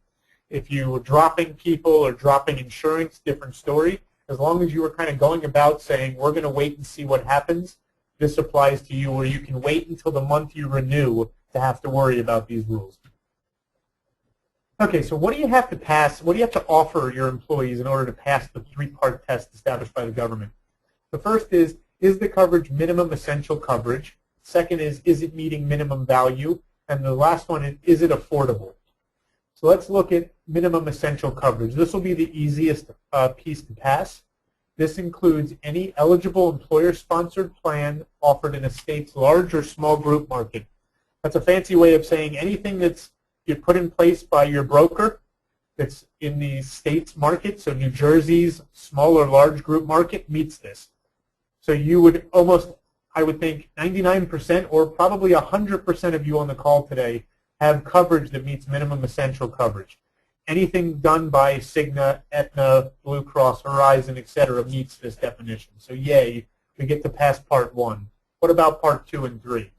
If you were dropping people or dropping insurance, different story. As long as you were kind of going about saying, we're going to wait and see what happens, this applies to you, where you can wait until the month you renew to have to worry about these rules. Okay, so what do you have to pass, what do you have to offer your employees in order to pass the three-part test established by the government? The first is the coverage minimum essential coverage? Second is it meeting minimum value? And the last one is it affordable? So let's look at minimum essential coverage. This will be the easiest piece to pass. This includes any eligible employer-sponsored plan offered in a state's large or small group market. That's a fancy way of saying anything that's you put in place by your broker that's in the state's market. So New Jersey's small or large group market meets this. So you would almost, I would think, 99% or probably 100% of you on the call today have coverage that meets minimum essential coverage. Anything done by Cigna, Aetna, Blue Cross, Horizon, etc. meets this definition. So yay, we get to pass Part 1. What about Part 2 and 3?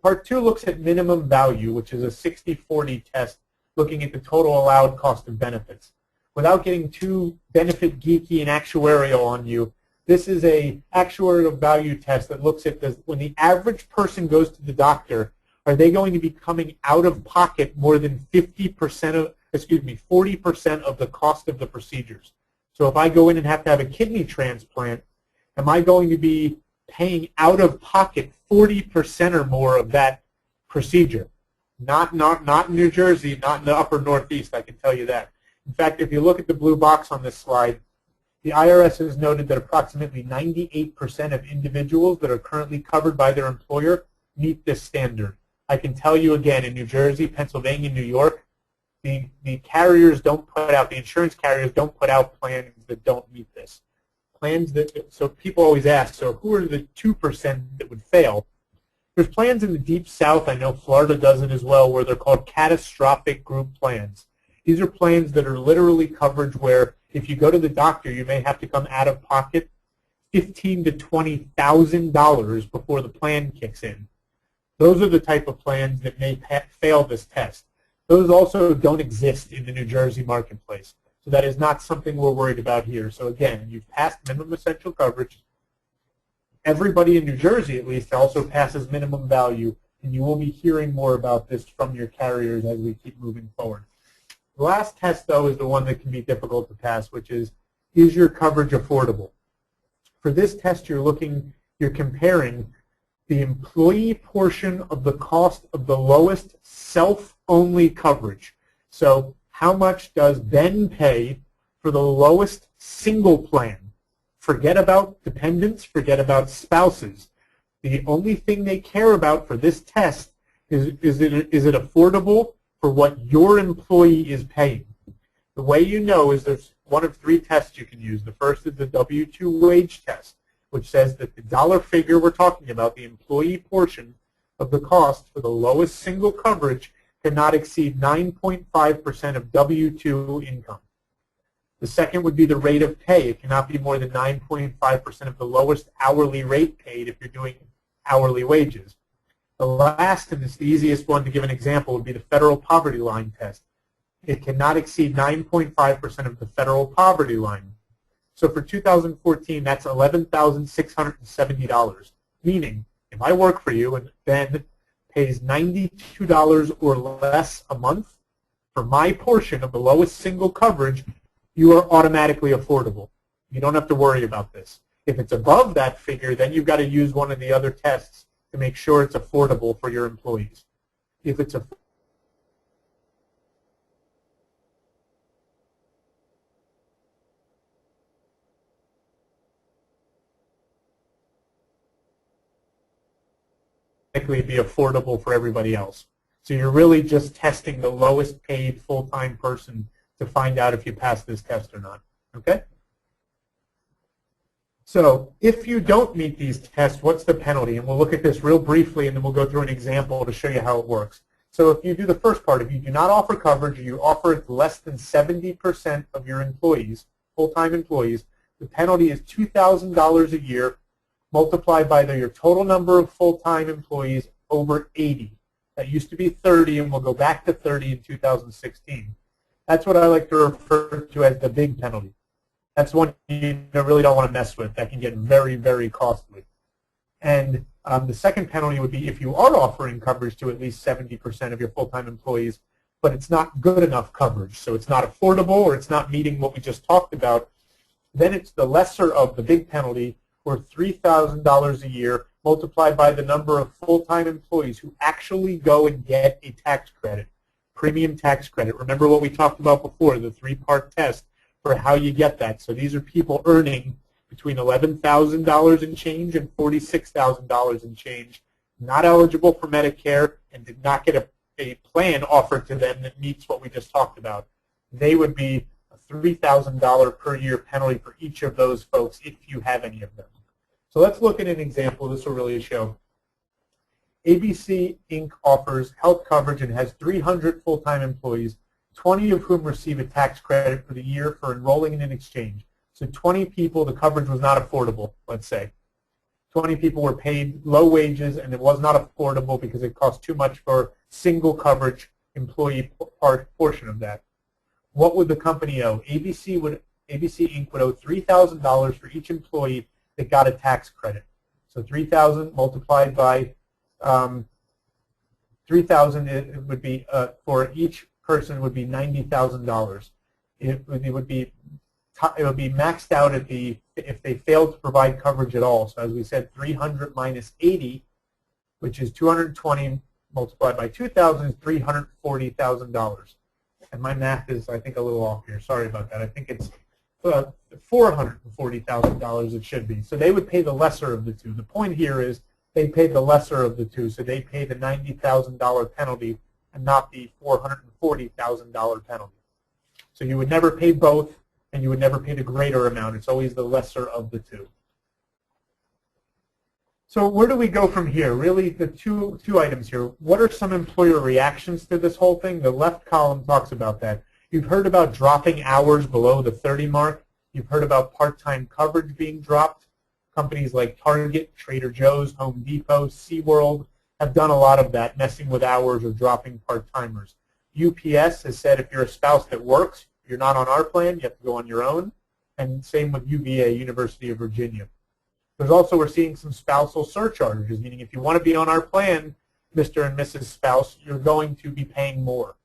Part 2 looks at minimum value, which is a 60-40 test looking at the total allowed cost of benefits. Without getting too benefit geeky and actuarial on you, this is a actuarial value test that looks at when the average person goes to the doctor, are they going to be coming out of pocket more than 40% of the cost of the procedures? So if I go in and have to have a kidney transplant, am I going to be paying out of pocket 40% or more of that procedure? Not in New Jersey, not in the upper Northeast, I can tell you that. In fact, if you look at the blue box on this slide, the IRS has noted that approximately 98% of individuals that are currently covered by their employer meet this standard. I can tell you again, in New Jersey, Pennsylvania, New York, the carriers don't put out, the insurance carriers don't put out plans that don't meet this. Plans that, so people always ask, so who are the 2% that would fail? There's plans in the Deep South, I know Florida does it as well, where they're called catastrophic group plans. These are plans that are literally coverage where if you go to the doctor, you may have to come out of pocket $15,000 to $20,000 before the plan kicks in. Those are the type of plans that may fail this test. Those also don't exist in the New Jersey marketplace. So that is not something we're worried about here. So again, you've passed minimum essential coverage. Everybody in New Jersey, at least, also passes minimum value, and you will be hearing more about this from your carriers as we keep moving forward. The last test, though, is the one that can be difficult to pass, which is your coverage affordable? For this test, you're comparing the employee portion of the cost of the lowest self-only coverage. So how much does Ben pay for the lowest single plan? Forget about dependents, forget about spouses. The only thing they care about for this test is it affordable for what your employee is paying. The way you know is there's one of three tests you can use. The first is the W-2 wage test, which says that the dollar figure we're talking about, the employee portion of the cost for the lowest single coverage, cannot exceed 9.5% of W-2 income. The second would be the rate of pay. It cannot be more than 9.5% of the lowest hourly rate paid if you're doing hourly wages. The last, and it's the easiest one to give an example, would be the federal poverty line test. It cannot exceed 9.5% of the federal poverty line. So for 2014, that's $11,670, meaning if I work for you and Ben pays $92 or less a month for my portion of the lowest single coverage, you are automatically affordable. You don't have to worry about this. If it's above that figure, then you've got to use one of the other tests to make sure it's affordable for your employees. If it's be affordable for everybody else. So you're really just testing the lowest paid full-time person to find out if you pass this test or not. Okay? So if you don't meet these tests, what's the penalty? And we'll look at this real briefly, and then we'll go through an example to show you how it works. So if you do the first part, if you do not offer coverage, or you offer it to less than 70% of your employees, full-time employees, the penalty is $2,000 a year multiplied by your total number of full-time employees over 80. That used to be 30, and we'll go back to 30 in 2016. That's what I like to refer to as the big penalty. That's one you really don't want to mess with. That can get very, very costly. And the second penalty would be if you are offering coverage to at least 70% of your full-time employees, but it's not good enough coverage. So it's not affordable or it's not meeting what we just talked about. Then it's the lesser of the big penalty, or $3,000 a year multiplied by the number of full-time employees who actually go and get a tax credit, premium tax credit. Remember what we talked about before, the three-part test for how you get that. So these are people earning between $11,000 and change and $46,000 and change, not eligible for Medicare, and did not get a plan offered to them that meets what we just talked about. They would be a $3,000 per year penalty for each of those folks if you have any of them. So let's look at an example. This will really show. ABC Inc. offers health coverage and has 300 full-time employees, 20 of whom receive a tax credit for the year for enrolling in an exchange. So 20 people, the coverage was not affordable, let's say. 20 people were paid low wages, and it was not affordable because it cost too much for single coverage employee portion of that. What would the company owe? ABC Inc. would owe $3,000 for each employee that got a tax credit. So $3,000 multiplied by 3,000, it would be for each person would be $90,000. It would be maxed out at if they failed to provide coverage at all. So as we said, 300 minus 80, which is 220 multiplied by 2,000 is $340,000. And my math is, I think, a little off here. Sorry about that. I think it's $440,000 it should be. So they would pay the lesser of the two. The point here is they paid the lesser of the two, so they pay the $90,000 penalty and not the $440,000 penalty. So you would never pay both, and you would never pay the greater amount. It's always the lesser of the two. So where do we go from here? Really, the two items here. What are some employer reactions to this whole thing? The left column talks about that. You've heard about dropping hours below the 30 mark. You've heard about part-time coverage being dropped. Companies like Target, Trader Joe's, Home Depot, SeaWorld have done a lot of that, messing with hours or dropping part-timers. UPS has said if you're a spouse that works, you're not on our plan, you have to go on your own. And same with UVA, University of Virginia. There's also, we're seeing some spousal surcharges, meaning if you want to be on our plan, Mr. and Mrs. Spouse, you're going to be paying more.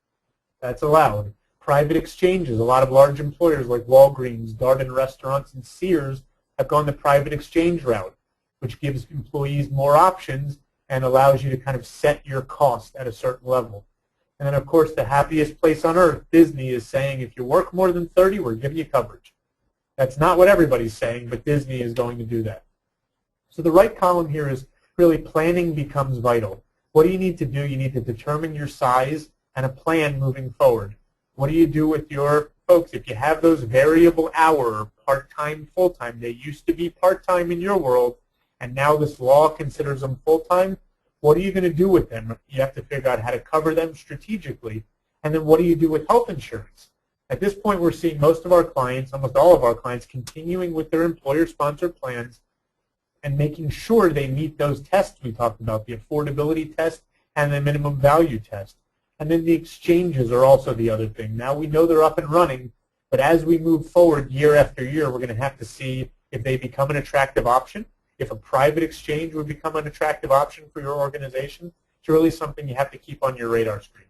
That's allowed. Private exchanges, a lot of large employers like Walgreens, Darden Restaurants, and Sears have gone the private exchange route, which gives employees more options and allows you to kind of set your cost at a certain level. And then, of course, the happiest place on earth, Disney, is saying if you work more than 30, we're giving you coverage. That's not what everybody's saying, but Disney is going to do that. So the right column here is really planning becomes vital. What do you need to do? You need to determine your size and a plan moving forward. What do you do with your folks? If you have those variable hour, part-time, full-time, they used to be part-time in your world, and now this law considers them full-time, what are you going to do with them? You have to figure out how to cover them strategically. And then what do you do with health insurance? At this point, we're seeing most of our clients, almost all of our clients, continuing with their employer-sponsored plans and making sure they meet those tests we talked about, the affordability test and the minimum value test. And then the exchanges are also the other thing. Now we know they're up and running, but as we move forward year after year, we're going to have to see if they become an attractive option, if a private exchange would become an attractive option for your organization. It's really something you have to keep on your radar screen.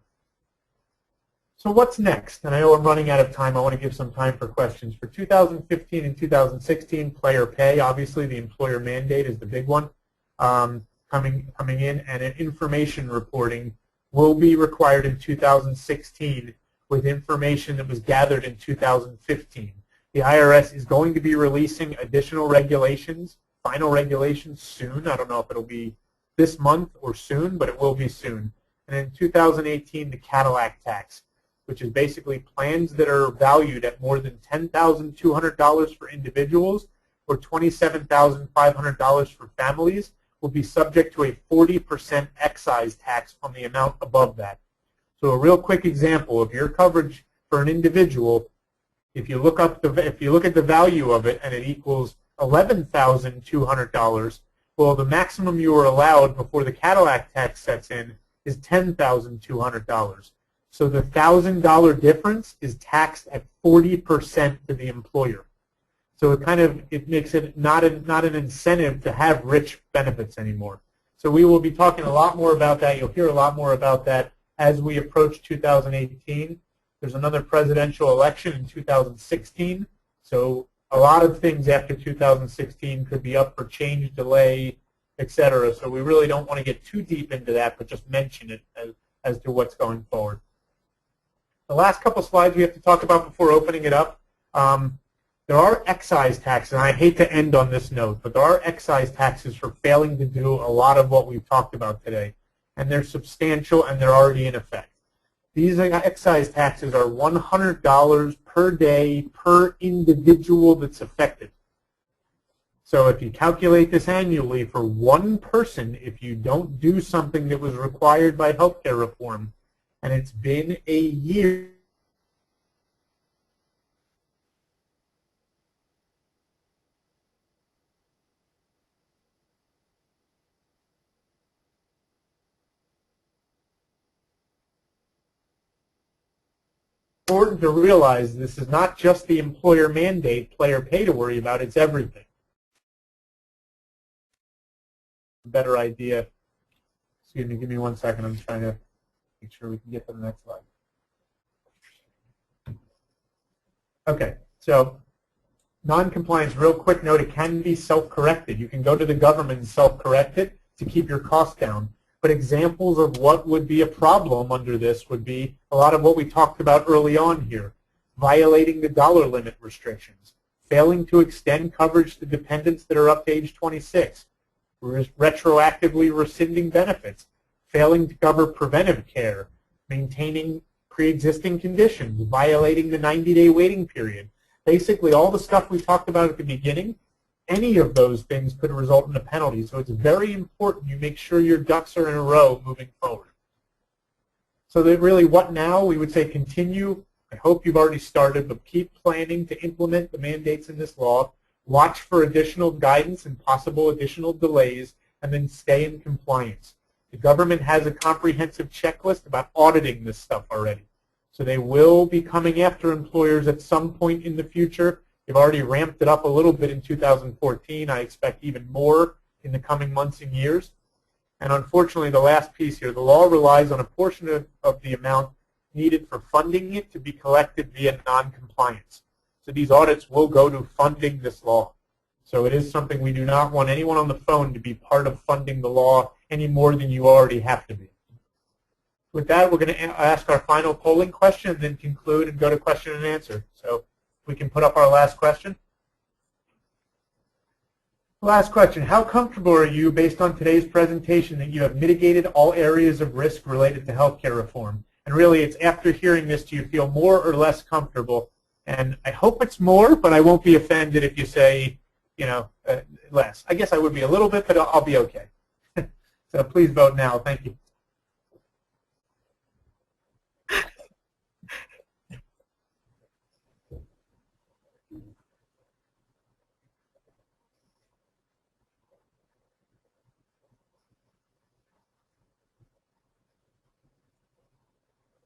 So what's next? And I know I'm running out of time. I want to give some time for questions. For 2015 and 2016, player pay, obviously the employer mandate is the big one coming in, and an information reporting will be required in 2016 with information that was gathered in 2015. The IRS is going to be releasing additional regulations, final regulations soon. I don't know if it'll be this month or soon, but it will be soon. And in 2018, the Cadillac tax, which is basically plans that are valued at more than $10,200 for individuals or $27,500 for families, will be subject to a 40% excise tax on the amount above that. So a real quick example of your coverage for an individual, if you look at the value of it and it equals $11,200, well, the maximum you are allowed before the Cadillac tax sets in is $10,200. So the $1,000 difference is taxed at 40% to the employer. So it makes it not an incentive to have rich benefits anymore. So we will be talking a lot more about that. You'll hear a lot more about that as we approach 2018. There's another presidential election in 2016. So a lot of things after 2016 could be up for change, delay, etc. So we really don't want to get too deep into that, but just mention it as to what's going forward. The last couple slides we have to talk about before opening it up. There are excise taxes, and I hate to end on this note, but there are excise taxes for failing to do a lot of what we've talked about today. And they're substantial, and they're already in effect. These excise taxes are $100 per day per individual that's affected. So if you calculate this annually for one person, if you don't do something that was required by healthcare reform, and it's been a year, important to realize this is not just the employer mandate, player pay to worry about, it's everything. Better idea. Excuse me, give me 1 second. I'm trying to make sure we can get to the next slide. Okay, so non-compliance, real quick note, it can be self-corrected. You can go to the government and self-correct it to keep your costs down. But examples of what would be a problem under this would be a lot of what we talked about early on here. Violating the dollar limit restrictions, failing to extend coverage to dependents that are up to age 26, retroactively rescinding benefits, failing to cover preventive care, maintaining pre-existing conditions, violating the 90-day waiting period. Basically, all the stuff we talked about at the beginning, any of those things could result in a penalty. So it's very important you make sure your ducks are in a row moving forward. So that really, what now? We would say continue. I hope you've already started, but keep planning to implement the mandates in this law. Watch for additional guidance and possible additional delays, and then stay in compliance. The government has a comprehensive checklist about auditing this stuff already. So they will be coming after employers at some point in the future. They've already ramped it up a little bit in 2014. I expect even more in the coming months and years. And unfortunately, the last piece here, the law relies on a portion of the amount needed for funding it to be collected via non-compliance. So these audits will go to funding this law. So it is something we do not want anyone on the phone to be part of funding the law any more than you already have to be. With that, we're going to ask our final polling question and then conclude and go to question and answer. So we can put up our last question. Last question. How comfortable are you, based on today's presentation, that you have mitigated all areas of risk related to healthcare reform? And really, it's after hearing this, do you feel more or less comfortable? And I hope it's more, but I won't be offended if you say, less. I guess I would be a little bit, but I'll be okay. So please vote now. Thank you.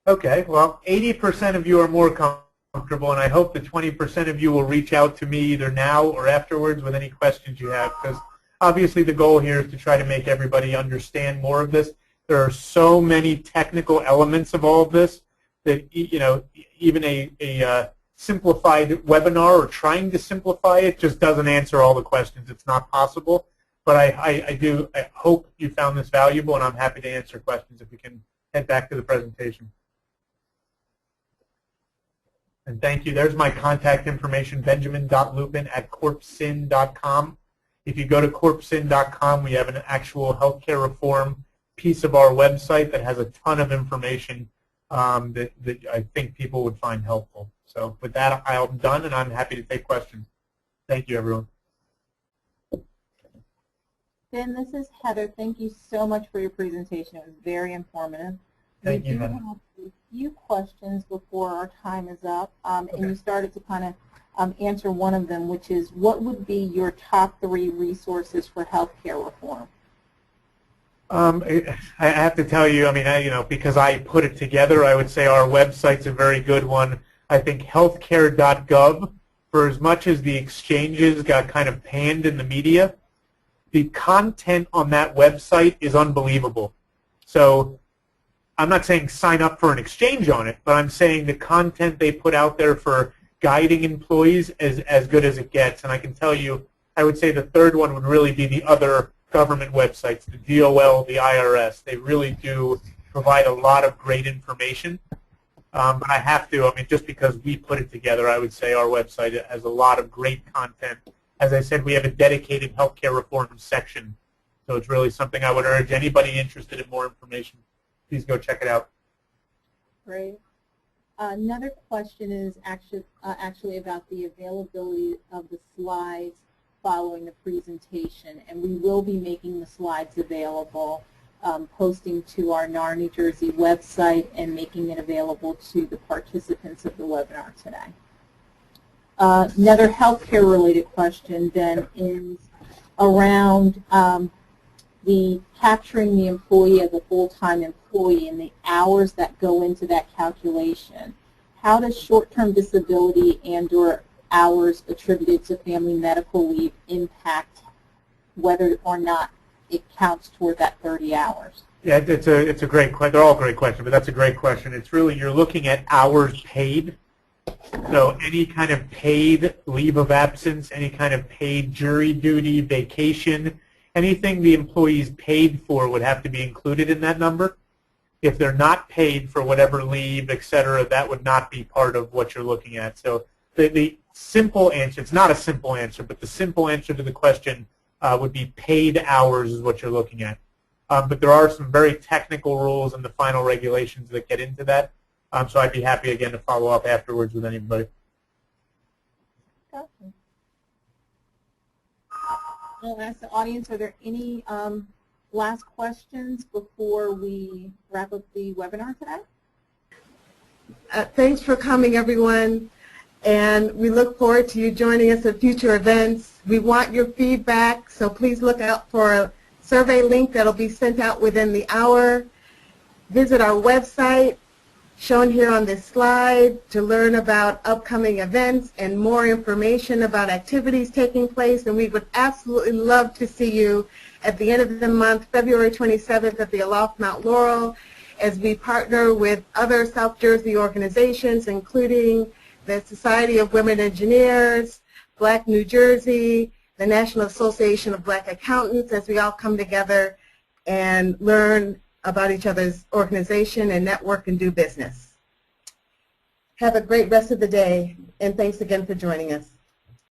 Okay, well, 80% of you are more comfortable, and I hope that 20% of you will reach out to me either now or afterwards with any questions you have, because obviously the goal here is to try to make everybody understand more of this. There are so many technical elements of all of this that, even a simplified webinar or trying to simplify it just doesn't answer all the questions. It's not possible, but I hope you found this valuable, and I'm happy to answer questions if we can head back to the presentation. And thank you. There's my contact information, benjamin.lupin@corpsyn.com. If you go to corpsyn.com, we have an actual healthcare reform piece of our website that has a ton of information that I think people would find helpful. So with that, I'm done, and I'm happy to take questions. Thank you, everyone. Ben, this is Heather. Thank you so much for your presentation. It was very informative. Thank you, We do Heather. have a few questions before our time is up, Okay. and you started to kind of answer one of them, which is, what would be your top 3 resources for healthcare reform? I have to tell you, I mean, because I put it together, I would say our website's a very good one. I think healthcare.gov, for as much as the exchanges got kind of panned in the media, the content on that website is unbelievable. So I'm not saying sign up for an exchange on it, but I'm saying the content they put out there for guiding employees is as good as it gets. And I can tell you, I would say the third one would really be the other government websites, the DOL, the IRS. They really do provide a lot of great information. But I have to, I mean, just because we put it together, I would say our website has a lot of great content. As I said, we have a dedicated healthcare reform section. So it's really something I would urge anybody interested in more information. Please go check it out. Great. Another question is actually about the availability of the slides following the presentation, and we will be making the slides available, posting to our NAR New Jersey website and making it available to the participants of the webinar today. Another healthcare related question then is around the capturing the employee as a full-time employee and the hours that go into that calculation. How does short-term disability and/or hours attributed to family medical leave impact whether or not it counts toward that 30 hours? Yeah, it's a great question. They're all great questions, but that's a great question. It's really, you're looking at hours paid. So any kind of paid leave of absence, any kind of paid jury duty, vacation, anything the employee's paid for would have to be included in that number. If they're not paid for whatever leave, et cetera, that would not be part of what you're looking at. So the simple answer, it's not a simple answer, but the simple answer to the question would be paid hours is what you're looking at. But there are some very technical rules in the final regulations that get into that. So I'd be happy, again, to follow up afterwards with anybody. Gotcha. I'll ask the audience, are there any last questions before we wrap up the webinar today? Thanks for coming, everyone, and we look forward to you joining us at future events. We want your feedback, so please look out for a survey link that will be sent out within the hour. Visit our website, shown here on this slide, to learn about upcoming events and more information about activities taking place, and we would absolutely love to see you at the end of the month, February 27th, at the Aloft Mount Laurel, as we partner with other South Jersey organizations, including the Society of Women Engineers, Black New Jersey, the National Association of Black Accountants, as we all come together and learn about each other's organization and network and do business. Have a great rest of the day, and thanks again for joining us.